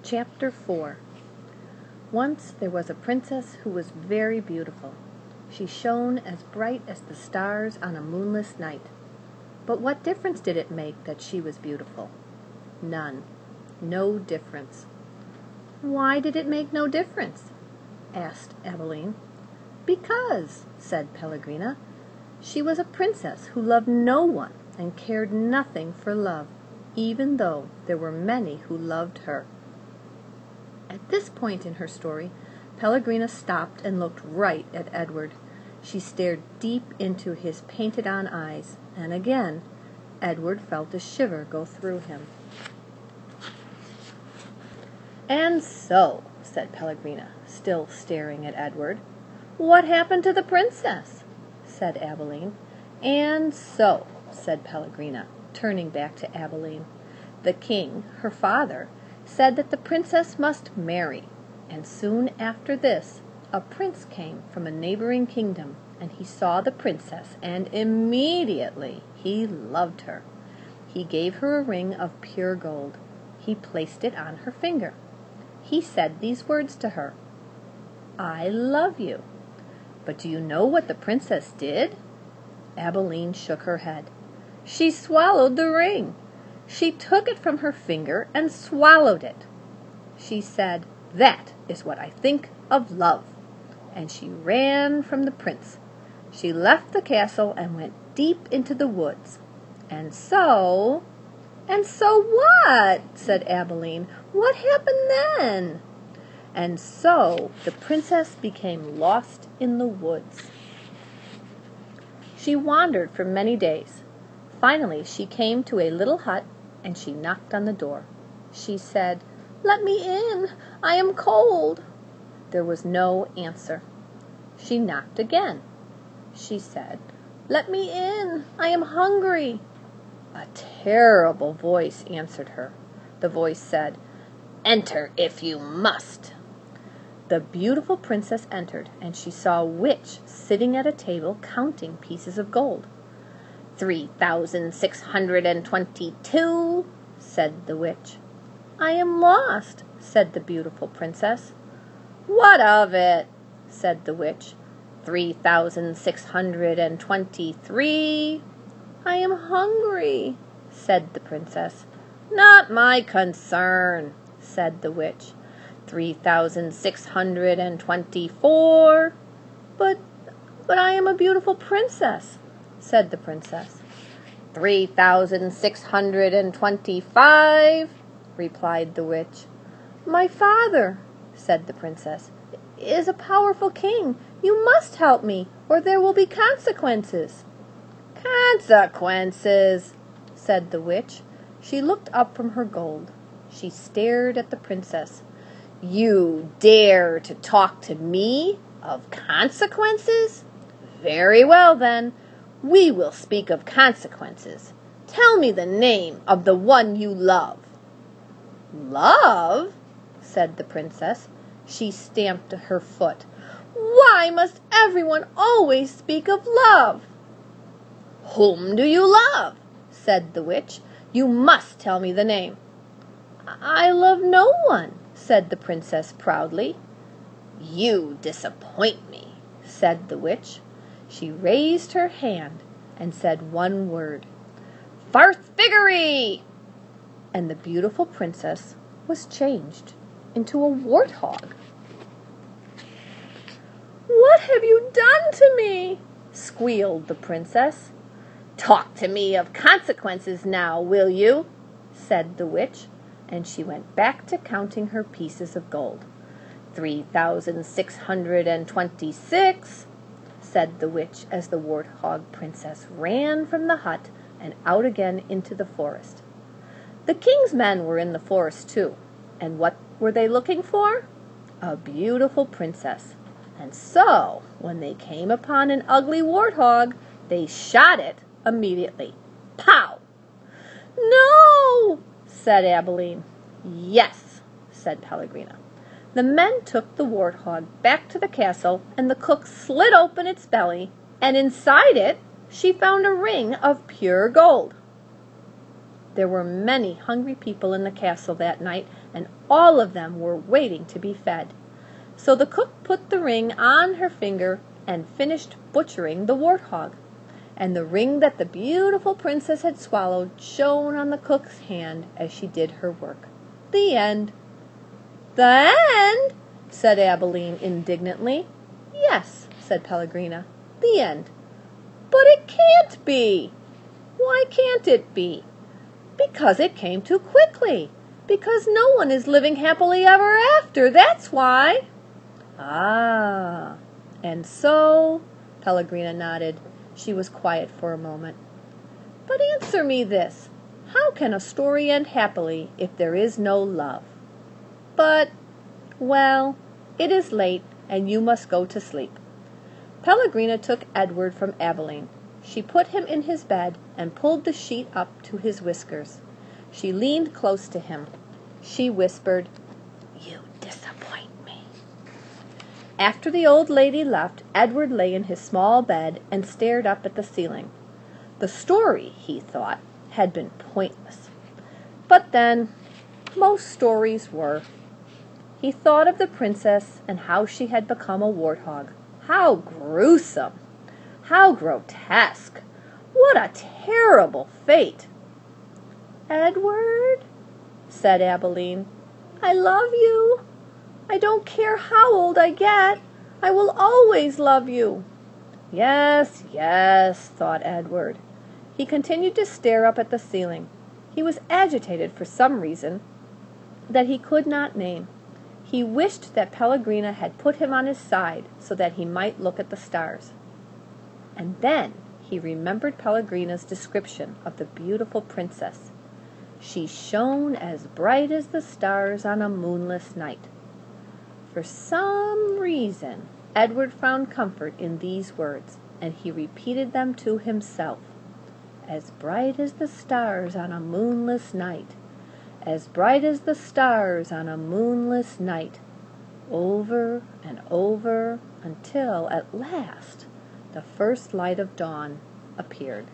Chapter 4. Once there was a princess who was very beautiful. She shone as bright as the stars on a moonless night. But what difference did it make that she was beautiful? None. No difference. "Why did it make no difference?" asked Abilene. "Because," said Pellegrina, "she was a princess who loved no one and cared nothing for love, even though there were many who loved her." At this point in her story, Pellegrina stopped and looked right at Edward. She stared deep into his painted-on eyes, and again Edward felt a shiver go through him. "And so," said Pellegrina, still staring at Edward. "What happened to the princess?" said Abilene. "And so," said Pellegrina, turning back to Abilene. "The king, her father, said that the princess must marry, and soon after this a prince came from a neighboring kingdom, and he saw the princess, and immediately he loved her. He gave her a ring of pure gold. He placed it on her finger. He said these words to her, 'I love you.' But do you know what the princess did?" Abilene shook her head. "She swallowed the ring. She took it from her finger and swallowed it. She said, 'That is what I think of love.' And she ran from the prince. She left the castle and went deep into the woods. And so—" "And so what?" said Abilene. "What happened then?" "And so the princess became lost in the woods. She wandered for many days. Finally she came to a little hut, and she knocked on the door. She said, 'Let me in, I am cold.' There was no answer. She knocked again. She said, 'Let me in, I am hungry.' A terrible voice answered her. The voice said, 'Enter if you must.' The beautiful princess entered, and she saw a witch sitting at a table counting pieces of gold. 3,622, said the witch. 'I am lost,' said the beautiful princess. 'What of it?' said the witch. 3,623. 'I am hungry,' said the princess. 'Not my concern,' said the witch. 3,624. But I am a beautiful princess,' said the princess. 3,625, replied the witch. 'My father,' said the princess, 'is a powerful king. You must help me, or there will be consequences.' 'Consequences,' said the witch. She looked up from her gold. She stared at the princess. 'You dare to talk to me of consequences? Very well, then. We will speak of consequences. Tell me the name of the one you love.' 'Love?' said the princess. She stamped her foot. 'Why must everyone always speak of love?' 'Whom do you love?' said the witch. 'You must tell me the name.' 'I love no one,' said the princess proudly. 'You disappoint me,' said the witch. She raised her hand and said one word, 'Farthiggery!' And the beautiful princess was changed into a warthog. 'What have you done to me?' squealed the princess. 'Talk to me of consequences now, will you?' said the witch, and she went back to counting her pieces of gold. 3,626, said the witch as the warthog princess ran from the hut and out again into the forest. The king's men were in the forest too, and what were they looking for? A beautiful princess. And so, when they came upon an ugly warthog, they shot it immediately. Pow! 'No!' said Abilene. 'Yes,' said Pellegrina. The men took the warthog back to the castle, and the cook slit open its belly, and inside it she found a ring of pure gold. There were many hungry people in the castle that night, and all of them were waiting to be fed. So the cook put the ring on her finger and finished butchering the warthog. And the ring that the beautiful princess had swallowed shone on the cook's hand as she did her work. The end. "The end?" said Abilene indignantly. "Yes," said Pellegrina, "the end." "But it can't be." "Why can't it be?" "Because it came too quickly. Because no one is living happily ever after, that's why." "Ah, and so," Pellegrina nodded. She was quiet for a moment. "But answer me this. How can a story end happily if there is no love? But, well, it is late, and you must go to sleep." Pellegrina took Edward from Abilene. She put him in his bed and pulled the sheet up to his whiskers. She leaned close to him. She whispered, "You disappoint me." After the old lady left, Edward lay in his small bed and stared up at the ceiling. The story, he thought, had been pointless. But then, most stories were. He thought of the princess and how she had become a warthog. How gruesome! How grotesque! What a terrible fate! "Edward," said Abilene, "I love you. I don't care how old I get. I will always love you." "Yes, yes," thought Edward. He continued to stare up at the ceiling. He was agitated for some reason that he could not name. He wished that Pellegrina had put him on his side so that he might look at the stars. And then he remembered Pellegrina's description of the beautiful princess. She shone as bright as the stars on a moonless night. For some reason, Edward found comfort in these words, and he repeated them to himself. As bright as the stars on a moonless night, as bright as the stars on a moonless night, over and over until at last the first light of dawn appeared.